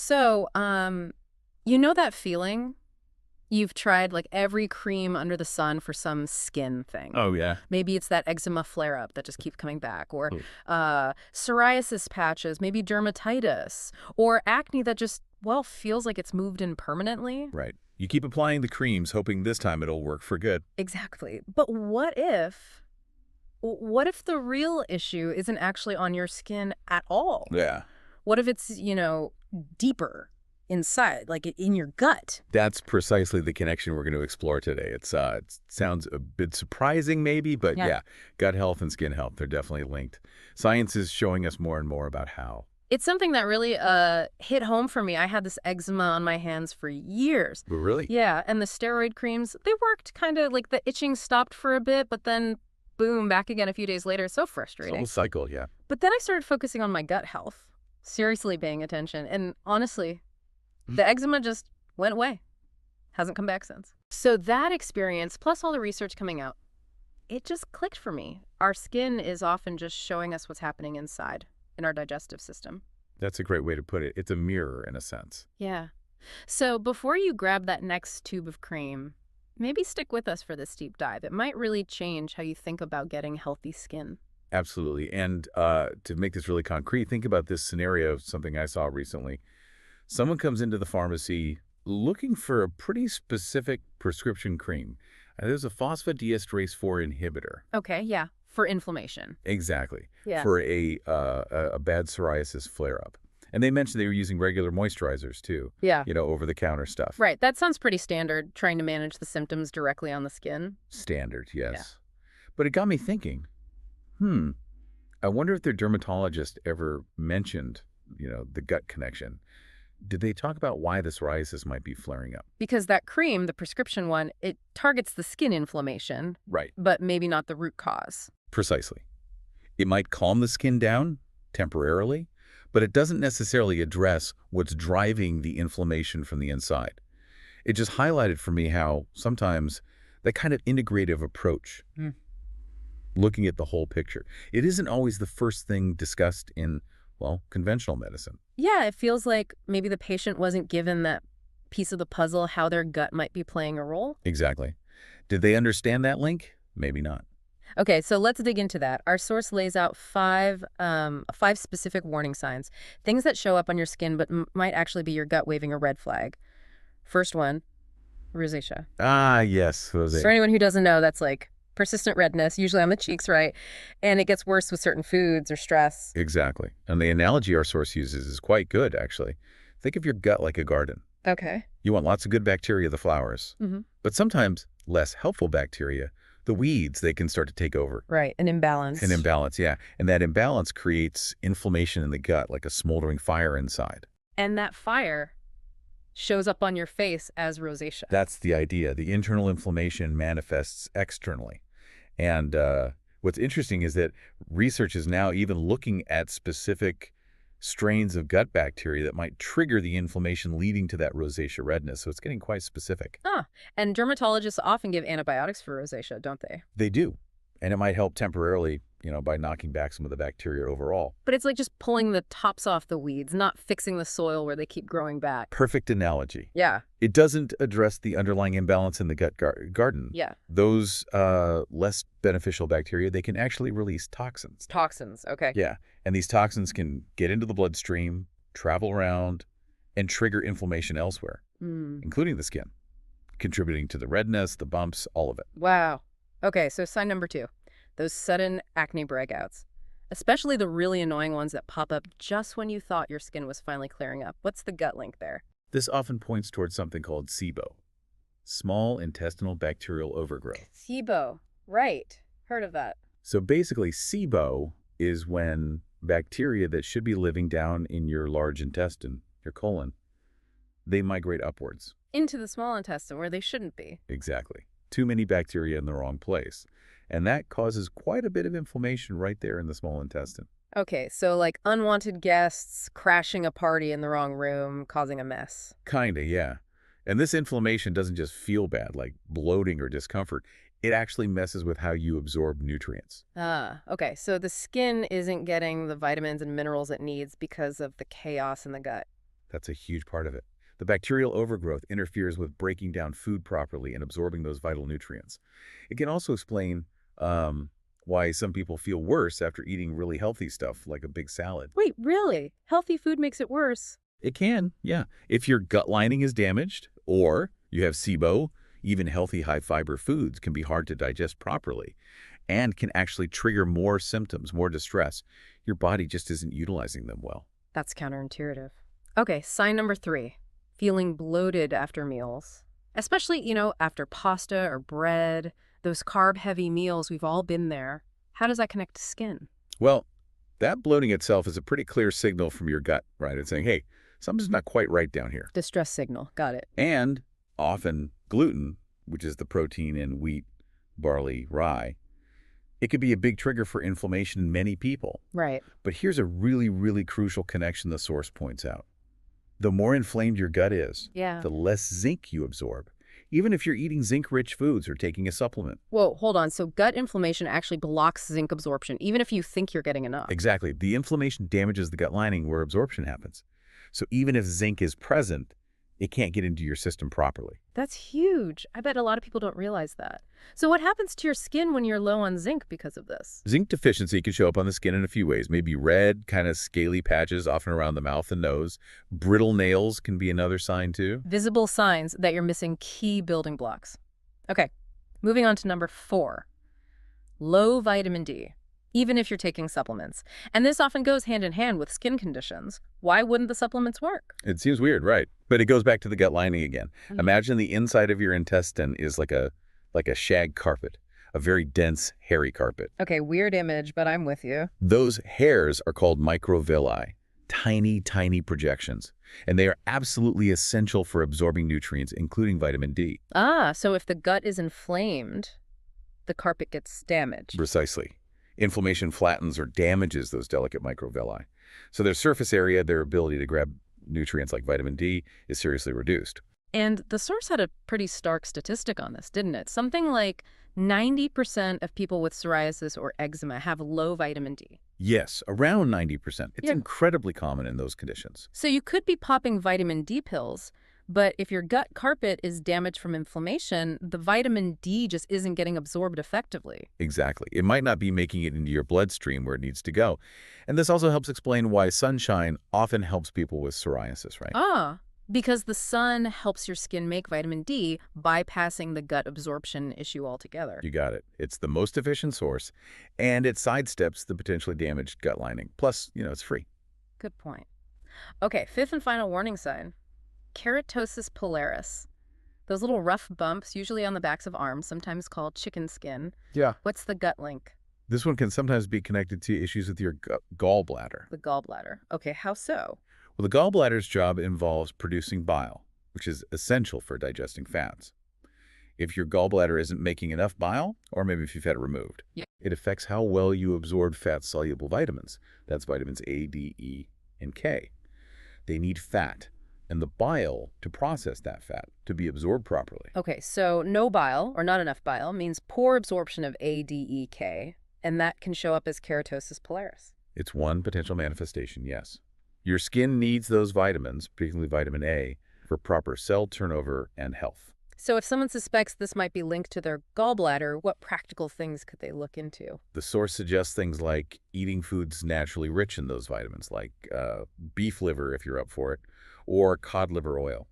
So, you know that feeling? You've tried like every cream under the sun for some skin thing. Oh, yeah. Maybe it's that eczema flare-up that just keeps coming back, or Oh, psoriasis patches, maybe dermatitis, or acne that just, well, feels like it's moved in permanently. right. You keep applying the creams, hoping this time it'll work for good. Exactly. But what if the real issue isn't actually on your skin at all? Yeah. What if it's, deeper inside, like in your gut? That's precisely the connection we're going to explore today. It sounds a bit surprising maybe, but Yeah. yeah, gut health and skin health, they're definitely linked. Science is showing us more and more about how. It's something that really hit home for me. I had this eczema on my hands for years. But really? Yeah, and the steroid creams, they worked kind of like the itching stopped for a bit, but then boom, back again a few days later. So It's a frustrating. whole cycle, yeah. But then I started focusing on my gut health, seriously paying attention. And honestly, the eczema just went away. Hasn't come back since. So that experience, plus all the research coming out, it just clicked for me. Our skin is often just showing us what's happening inside in our digestive system. That's a great way to put it. It's a mirror in a sense. Yeah. So before you grab that next tube of cream, maybe stick with us for this deep dive. It might really change how you think about getting healthy skin. Absolutely. And to make this really concrete, think about this scenario of something I saw recently. Someone comes into the pharmacy looking for a pretty specific prescription cream. There's a phosphodiesterase 4 inhibitor. Okay, yeah, for inflammation. Exactly. Yeah. For a bad psoriasis flare-up. And they mentioned they were using regular moisturizers too, Yeah. over-the-counter stuff. Right, that sounds pretty standard, trying to manage the symptoms directly on the skin. Standard, yes. But it got me thinking, I wonder if their dermatologist ever mentioned, the gut connection. Did they talk about why the psoriasis might be flaring up? Because that cream, the prescription one, it targets the skin inflammation, Right. but maybe not the root cause. Precisely. It might calm the skin down temporarily, but it doesn't necessarily address what's driving the inflammation from the inside. It just highlighted for me how sometimes that kind of integrative approach, looking at the whole picture, it isn't always the first thing discussed in, well, conventional medicine. Yeah, it feels like maybe the patient wasn't given that piece of the puzzle, how their gut might be playing a role. Exactly. Did they understand that link? Maybe not. Okay, so let's dig into that. Our source lays out five specific warning signs, things that show up on your skin but might actually be your gut waving a red flag. First one, rosacea. Ah, yes. Jose. For anyone who doesn't know, that's like persistent redness, usually on the cheeks, right? And it gets worse with certain foods or stress. Exactly. And the analogy our source uses is quite good, actually. Think of your gut like a garden. Okay. You want lots of good bacteria, the flowers. But sometimes less helpful bacteria, the weeds, they can start to take over. Right, an imbalance. An imbalance, yeah. And that imbalance creates inflammation in the gut, like a smoldering fire inside. And that fire shows up on your face as rosacea. That's the idea. The internal inflammation manifests externally. And what's interesting is that research is now even looking at specific strains of gut bacteria that might trigger the inflammation leading to that rosacea redness. So it's getting quite specific. And dermatologists often give antibiotics for rosacea, don't they? They do. And it might help temporarily, by knocking back some of the bacteria overall. But it's like just pulling the tops off the weeds, not fixing the soil where they keep growing back. Perfect analogy. Yeah. It doesn't address the underlying imbalance in the gut garden. Yeah. Those less beneficial bacteria, they can actually release toxins. Toxins, okay. Yeah. And these toxins can get into the bloodstream, travel around, and trigger inflammation elsewhere, including the skin, contributing to the redness, the bumps, all of it. Wow. Okay, so sign number 2, those sudden acne breakouts, especially the really annoying ones that pop up just when you thought your skin was finally clearing up. What's the gut link there? This often points towards something called SIBO, small intestinal bacterial overgrowth. SIBO, right. Heard of that. So basically, SIBO is when bacteria that should be living down in your large intestine, your colon, they migrate upwards. Into the small intestine where they shouldn't be. Exactly. Too many bacteria in the wrong place. And that causes quite a bit of inflammation right there in the small intestine. Okay, so like unwanted guests crashing a party in the wrong room, causing a mess. Kinda, yeah. And this inflammation doesn't just feel bad, like bloating or discomfort. It actually messes with how you absorb nutrients. Okay, so the skin isn't getting the vitamins and minerals it needs because of the chaos in the gut. That's a huge part of it. The bacterial overgrowth interferes with breaking down food properly and absorbing those vital nutrients. It can also explain why some people feel worse after eating really healthy stuff like a big salad. Wait, really? Healthy food makes it worse? It can, yeah. If your gut lining is damaged or you have SIBO, even healthy high-fiber foods can be hard to digest properly and can actually trigger more symptoms, more distress. Your body just isn't utilizing them well. That's counterintuitive. Okay, sign number 3. Feeling bloated after meals. Especially, after pasta or bread, those carb-heavy meals, we've all been there. How does that connect to skin? Well, that bloating itself is a pretty clear signal from your gut, right? It's saying, hey, something's not quite right down here. Distress signal. Got it. And often gluten, which is the protein in wheat, barley, rye, it could be a big trigger for inflammation in many people. Right. But here's a really, really crucial connection the source points out. The more inflamed your gut is, the less zinc you absorb, even if you're eating zinc-rich foods or taking a supplement. Whoa, hold on. So gut inflammation actually blocks zinc absorption, even if you think you're getting enough. Exactly. The inflammation damages the gut lining where absorption happens. So even if zinc is present, it can't get into your system properly. That's huge. I bet a lot of people don't realize that. So what happens to your skin when you're low on zinc because of this? Zinc deficiency can show up on the skin in a few ways. Maybe red, kind of scaly patches, often around the mouth and nose. Brittle nails can be another sign too. Visible signs that you're missing key building blocks. Okay, moving on to number 4. Low vitamin D, even if you're taking supplements. And this often goes hand in hand with skin conditions. Why wouldn't the supplements work? It seems weird, right? But it goes back to the gut lining again. Imagine the inside of your intestine is like a shag carpet, a very dense, hairy carpet. Okay, weird image, but I'm with you. Those hairs are called microvilli, tiny, tiny projections. And they are absolutely essential for absorbing nutrients, including vitamin D. Ah, so if the gut is inflamed, the carpet gets damaged. Precisely. Inflammation flattens or damages those delicate microvilli. So their surface area, their ability to grab nutrients like vitamin D, is seriously reduced. And the source had a pretty stark statistic on this, didn't it? Something like 90% of people with psoriasis or eczema have low vitamin D. Yes, around 90%. It's incredibly common in those conditions. So you could be popping vitamin D pills, but if your gut carpet is damaged from inflammation, the vitamin D just isn't getting absorbed effectively. Exactly. It might not be making it into your bloodstream where it needs to go. And this also helps explain why sunshine often helps people with psoriasis, right? Ah, because the sun helps your skin make vitamin D, bypassing the gut absorption issue altogether. You got it. It's the most efficient source, and it sidesteps the potentially damaged gut lining. Plus, it's free. Good point. Okay, 5th and final warning sign. Keratosis pilaris. Those little rough bumps, usually on the backs of arms, sometimes called chicken skin. Yeah. What's the gut link? This one can sometimes be connected to issues with your gallbladder. The gallbladder. Okay, how so? Well, the gallbladder's job involves producing bile, which is essential for digesting fats. If your gallbladder isn't making enough bile, or maybe if you've had it removed, it affects how well you absorb fat-soluble vitamins. That's vitamins A, D, E, and K. They need fat and the bile to process that fat to be absorbed properly. Okay, so no bile, or not enough bile, means poor absorption of A, D, E, K, and that can show up as keratosis pilaris. It's one potential manifestation, yes. Your skin needs those vitamins, particularly vitamin A, for proper cell turnover and health. So if someone suspects this might be linked to their gallbladder, what practical things could they look into? The source suggests things like eating foods naturally rich in those vitamins, like beef liver if you're up for it, or cod liver oil.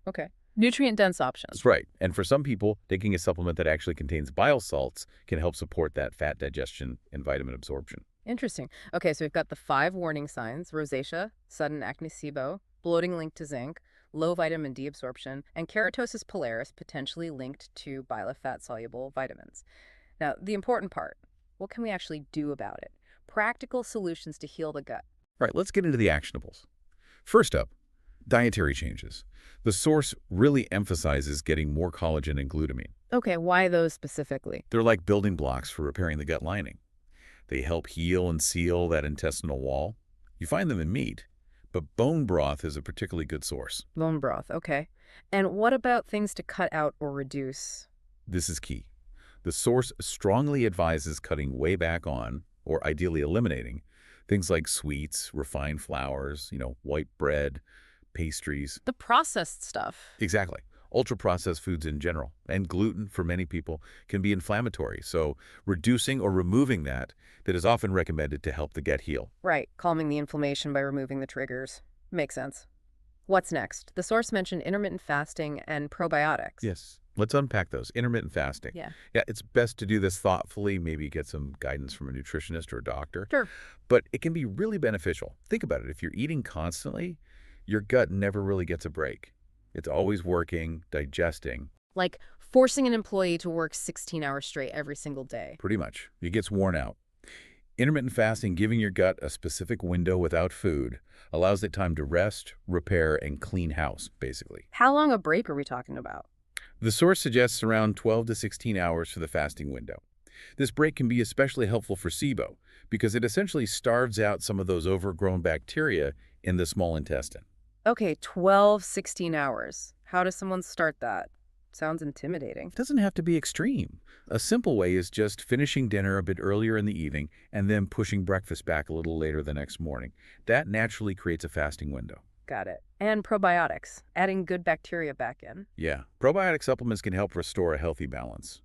Okay. Nutrient-dense options. That's right. And for some people, taking a supplement that actually contains bile salts can help support that fat digestion and vitamin absorption. Interesting. Okay, so we've got the 5 warning signs: rosacea, sudden acne SIBO, bloating linked to zinc, low vitamin D absorption, and keratosis pilaris potentially linked to bile fat-soluble vitamins. Now, the important part, what can we actually do about it? Practical solutions to heal the gut. All right, let's get into the actionables. First up, dietary changes. The source really emphasizes getting more collagen and glutamine. Okay, why those specifically? They're like building blocks for repairing the gut lining. They help heal and seal that intestinal wall. You find them in meat, but bone broth is a particularly good source. Bone broth, okay. And what about things to cut out or reduce? This is key. The source strongly advises cutting way back on, or ideally eliminating, things like sweets, refined flours, white bread, pastries. The processed stuff. Exactly. Ultra-processed foods in general, and gluten for many people, can be inflammatory. So reducing or removing that is often recommended to help the gut heal. Right, calming the inflammation by removing the triggers. Makes sense. What's next? The source mentioned intermittent fasting and probiotics. Yes. Let's unpack those. Intermittent fasting. Yeah. Yeah, it's best to do this thoughtfully, maybe get some guidance from a nutritionist or a doctor. Sure. But it can be really beneficial. Think about it. If you're eating constantly, your gut never really gets a break. It's always working, digesting. Like forcing an employee to work 16 hours straight every single day. Pretty much. It gets worn out. Intermittent fasting, giving your gut a specific window without food, allows it time to rest, repair, and clean house, basically. How long a break are we talking about? The source suggests around 12 to 16 hours for the fasting window. This break can be especially helpful for SIBO because it essentially starves out some of those overgrown bacteria in the small intestine. Okay, 12, 16 hours. How does someone start that? Sounds intimidating. It doesn't have to be extreme. A simple way is just finishing dinner a bit earlier in the evening and then pushing breakfast back a little later the next morning. That naturally creates a fasting window. Got it. And probiotics, adding good bacteria back in. Yeah, probiotic supplements can help restore a healthy balance.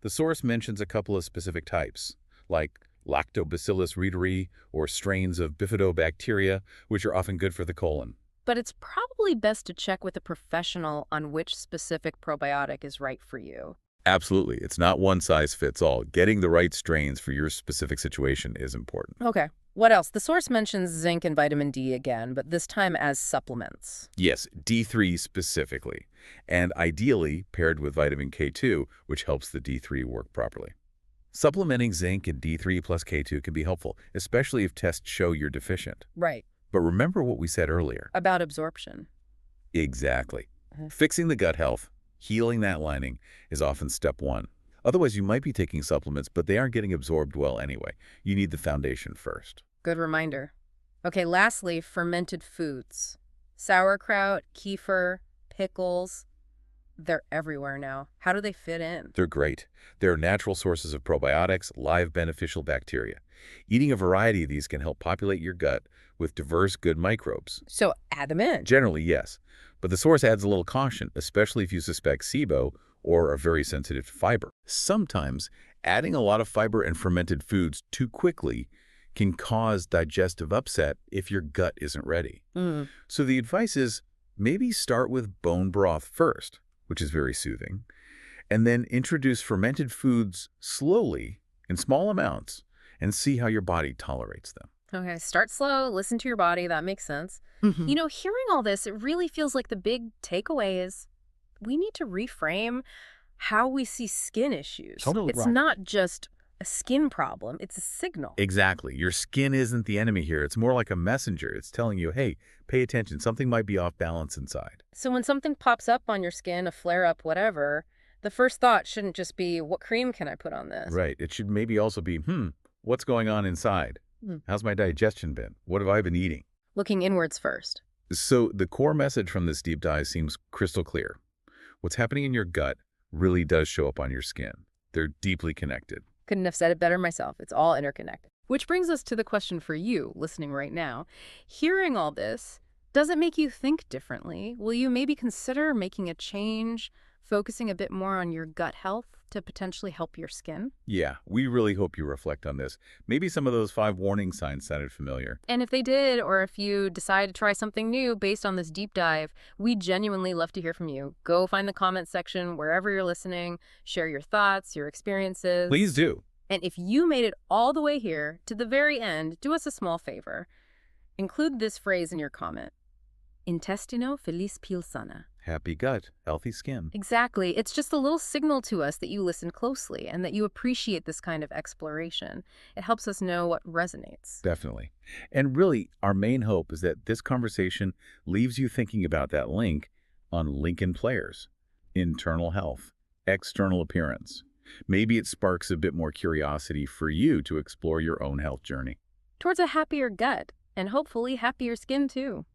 The source mentions a couple of specific types, like Lactobacillus reuteri or strains of bifidobacteria, which are often good for the colon. But it's probably best to check with a professional on which specific probiotic is right for you. Absolutely. It's not one size fits all. Getting the right strains for your specific situation is important. Okay. What else? The source mentions zinc and vitamin D again, but this time as supplements. Yes, D3 specifically, and ideally paired with vitamin K2, which helps the D3 work properly. Supplementing zinc and D3 plus K2 can be helpful, especially if tests show you're deficient. Right. But remember what we said earlier. About absorption. Exactly. Fixing the gut health, healing that lining, is often step one. Otherwise, you might be taking supplements, but they aren't getting absorbed well anyway. You need the foundation first. Good reminder. Okay, lastly, fermented foods. Sauerkraut, kefir, pickles. They're everywhere now. How do they fit in? They're great. They're natural sources of probiotics, live beneficial bacteria. Eating a variety of these can help populate your gut with diverse good microbes. So add them in. Generally, yes. But the source adds a little caution, especially if you suspect SIBO or are very sensitive to fiber. Sometimes adding a lot of fiber and fermented foods too quickly can cause digestive upset if your gut isn't ready. So the advice is maybe start with bone broth first, which is very soothing, and then introduce fermented foods slowly in small amounts and see how your body tolerates them. Okay, start slow, listen to your body. That makes sense. You know, hearing all this, it really feels like the big takeaway is we need to reframe how we see skin issues. Totally It's right. not just a skin problem, it's a signal. Exactly. Your skin isn't the enemy here. It's more like a messenger. It's telling you, hey, pay attention. Something might be off balance inside. So when something pops up on your skin, a flare-up, whatever, the first thought shouldn't just be, what cream can I put on this? Right. It should maybe also be, what's going on inside? How's my digestion been? What have I been eating? Looking inwards first. So the core message from this deep dive seems crystal clear. What's happening in your gut really does show up on your skin. They're deeply connected. Couldn't have said it better myself. It's all interconnected. Which brings us to the question for you, listening right now. Hearing all this, does it make you think differently? Will you maybe consider making a change, focusing a bit more on your gut health to potentially help your skin? Yeah, we really hope you reflect on this. Maybe some of those 5 warning signs sounded familiar. And if they did, or if you decide to try something new based on this deep dive, we genuinely love to hear from you. Go find the comment section wherever you're listening, share your thoughts, your experiences. Please do. And if you made it all the way here to the very end, do us a small favor. Include this phrase in your comment. Intestino feliz piel sana. Happy gut, healthy skin. Exactly. It's just a little signal to us that you listen closely and that you appreciate this kind of exploration. It helps us know what resonates. Definitely. And really, our main hope is that this conversation leaves you thinking about that link on Lincoln players, internal health, external appearance. Maybe it sparks a bit more curiosity for you to explore your own health journey. Towards a happier gut and hopefully happier skin too.